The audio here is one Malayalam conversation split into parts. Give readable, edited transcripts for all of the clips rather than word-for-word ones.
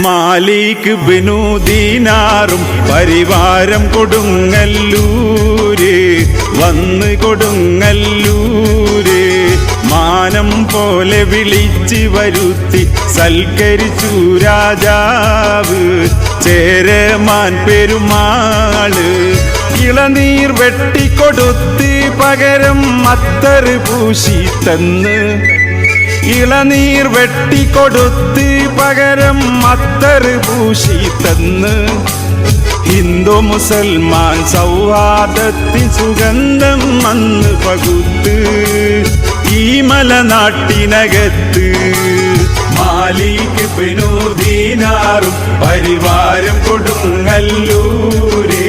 മാലിക് ബിനു ദീനാറും പരിവാരം കൊടുങ്ങല്ലൂര് വന്ന് കൊടുങ്ങല്ലൂര് മാനം പോലെ വിളിച്ച് വരുത്തി സൽക്കരിച്ചു രാജാവ് ചേരമാൻ പെരുമാള് ഇളനീർ വെട്ടിക്കൊടുത്ത് പകരം അത്തറ് പൂശി തന്ന് ഇളനീർ വെട്ടിക്കൊടുത്ത് പകരം അത്തറ് പൂശി തന്ന് ഹിന്ദു മുസൽമാൻ സൗഹാർദ്ദത്തിൻ സുഗന്ധം വന്ന് പകുത്ത് ഈ മലനാട്ടിനകത്ത് മാലിക് ബിനു ദീനാറും പരിവാരം കൊടുങ്ങല്ലൂര്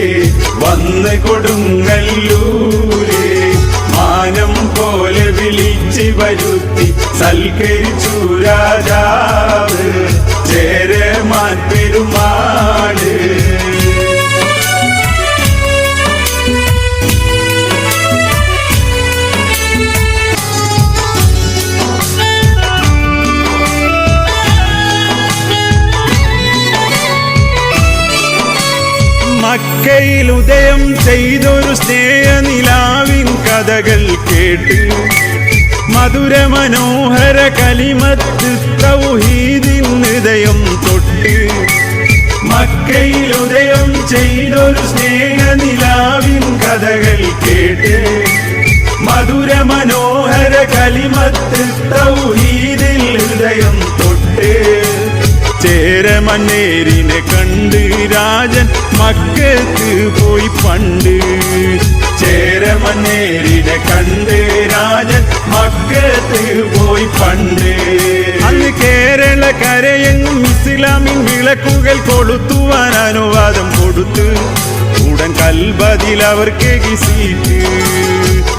വന്ന് കൊടുങ്ങല്ലൂര് മാനം പോലെ വിളിച്ച് വരുത്തി സൽക്കരിച്ചു രാജാവ് ചേരമാൻ പെരുമാള് മക്കയിൽ ഉദയം ചെയ്തൊരു സ്നേഹനിലാവിൻ കഥകൾ കേട്ട് മധുര മനോഹര കലിമത്ത് തൗഹീദിൻ ഹൃദയം തൊട്ട് മക്കയിൽ ഉദയം ചെയ്തൊരു സ്നേഹനിലാവിൻ കഥകൾ കേട്ട് മധുര മനോഹര കലിമത്ത് തൗഹീദിൽ ഹൃദയം തൊട്ട് ചേരമന്നേരിനെ കണ്ട് രാജൻ മക്കത്ത് പോയി പണ്ട് ചേരമന്നേരിനെ കണ്ട് രാജൻ മക്കത്ത് പോയി പണ്ട് അന്ന് കേരളക്കരയെങ്ങും ഇസ്ലാമിൻ വിളക്കുകൾ കൊളുത്തുവാൻ അനുവാദം കൊടുത്ത് ഉടൻ കൽബതിൽ അവർക്ക് സീറ്റ്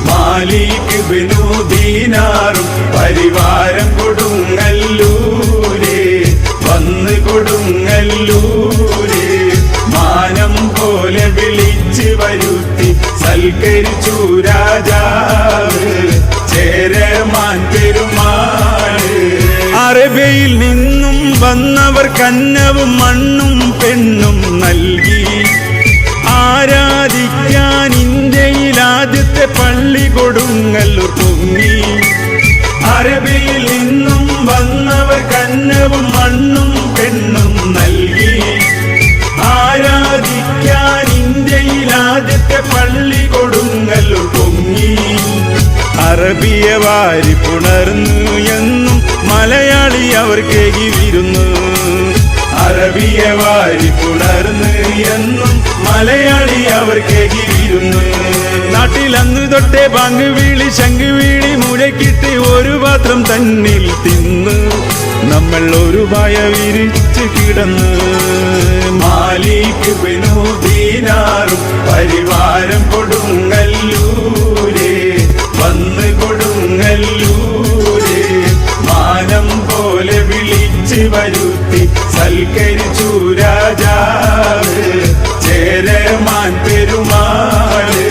മാലിക് ബിനു ദീനാറും പരിവാരം കൊടുങ്ങല്ലൂര് വന്ന് കൊടുങ്ങല്ലൂര് മാനം പോലെ വിളിച്ച് വരുത്തി സൽക്കരിച്ചു രാജാവ് ചേരമാൻ പെരുമാള് അറബിയിൽ നിന്നും വന്നവർ കന്നവും മണ്ണും പെണ്ണും നൽകി ആരാധിക്കാൻ ഇന്ത്യയിൽ ആദ്യത്തെ പള്ളി കൊടുങ്ങല്ലൂർ പൊങ്ങി അറബിയിൽ നിന്നും വന്നവർ കന്നവും മണ്ണും പെണ്ണും നൽകി ആരാധിക്കാൻ ഇന്ത്യയിൽ ആദ്യത്തെ പള്ളി കൊടുങ്ങല്ലൂർ പൊങ്ങി അറബിയെ വാരി പുണർന്നു എന്നും മലയാളി അവർക്കേകി വിരുന്നു അറബിയെ വാരി പുണർന്ന് എന്നും മലയാളി അവർക്കേകി വിരുന്നു നാട്ടിൽ അന്ന് തൊട്ടേ പങ്കുവീളി ശംഖുവീളി മുഴക്കിട്ട് ഒരു പാത്രം തന്നിൽ തിന്ന് നമ്മൾ ഒരു ഭയ വിരിച്ച് കിടന്ന് മാലിക് ബിനു ദീനാറും പരിവാരം കൊടുങ്ങല്ലൂര് വന്ന് കൊടുങ്ങല്ലൂര് മാനം പോലെ വിളിച്ച് വരുത്തി സൽക്കരിച്ചു രാജാവ് ചേരമാൻ പെരുമാള്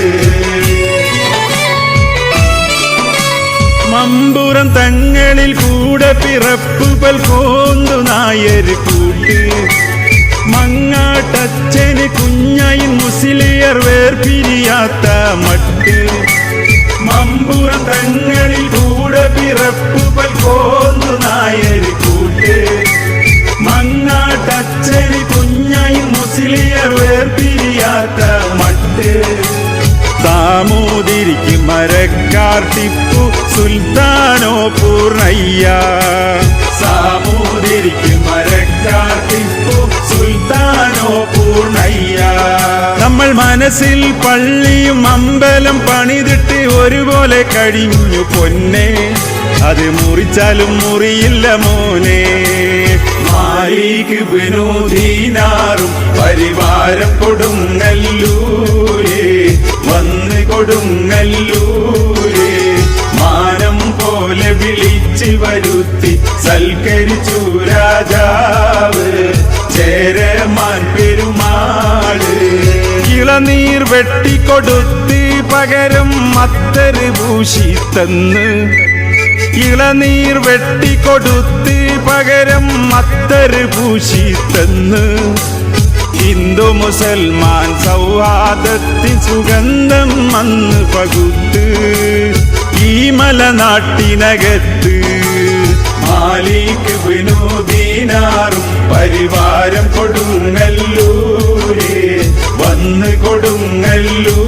മമ്പുറം തങ്ങളിൽ കൂടെ പിറപ്പുകൾ കോന്തു നായർ കൂട്ട് മങ്ങാട്ടച്ഛന് കുഞ്ഞായി മുസ്ലിയർ വേർപിരിയാത്ത മട്ട് മമ്പുറം തങ്ങളിൽ കൂടെ പിറപ്പുകൾ കോന്തു നായർ കൂട്ട് മങ്ങാട്ടച്ഛന് കുഞ്ഞായി മുസ്ലിയർ വേർപിരിയാത്ത മട്ട് സാമൂതിരിക്ക് മരക്കാർ ടിപ്പു സുൽത്താനോ പൂർണ്ണയ്യ സാമൂതിരിക്ക് മരക്കാർ ടിപ്പു സുൽത്താനോ പൂർണ്ണയ്യ നമ്മൾ മനസ്സിൽ പള്ളിയും അമ്പലം പണിതിട്ട് ഒരുപോലെ കഴിഞ്ഞു പൊന്നെ അത് മുറിച്ചാലും മുറിയില്ല മോനെ മാലിക് ബിനു ദീനാറും പരിവാരം കൊടുങ്ങല്ലൂര് വന്ന് കൊടുങ്ങല്ലൂര് മാനം പോലെ വിളിച്ച് വരുത്തി സൽക്കരിച്ചു രാജാവ് ചേരമാൻ പെരുമാള് ഇളനീർ വെട്ടിക്കൊടുത്ത് പകരം അത്തറ് പൂശി തന്ന് ഇളനീർ വെട്ടിക്കൊടുത്ത് പകരം അത്തറ് പൂശി തന്ന് ഹിന്ദു മുസൽമാൻ സൗഹാർദ്ദത്തിൻ സുഗന്ധം അന്ന് പകുത്ത് ഈ മലനാട്ടിനകത്ത് മാലിക് ബിനു ദീനാറും പരിവാരം കൊടുങ്ങല്ലൂര് വന്ന് കൊടുങ്ങല്ലൂര്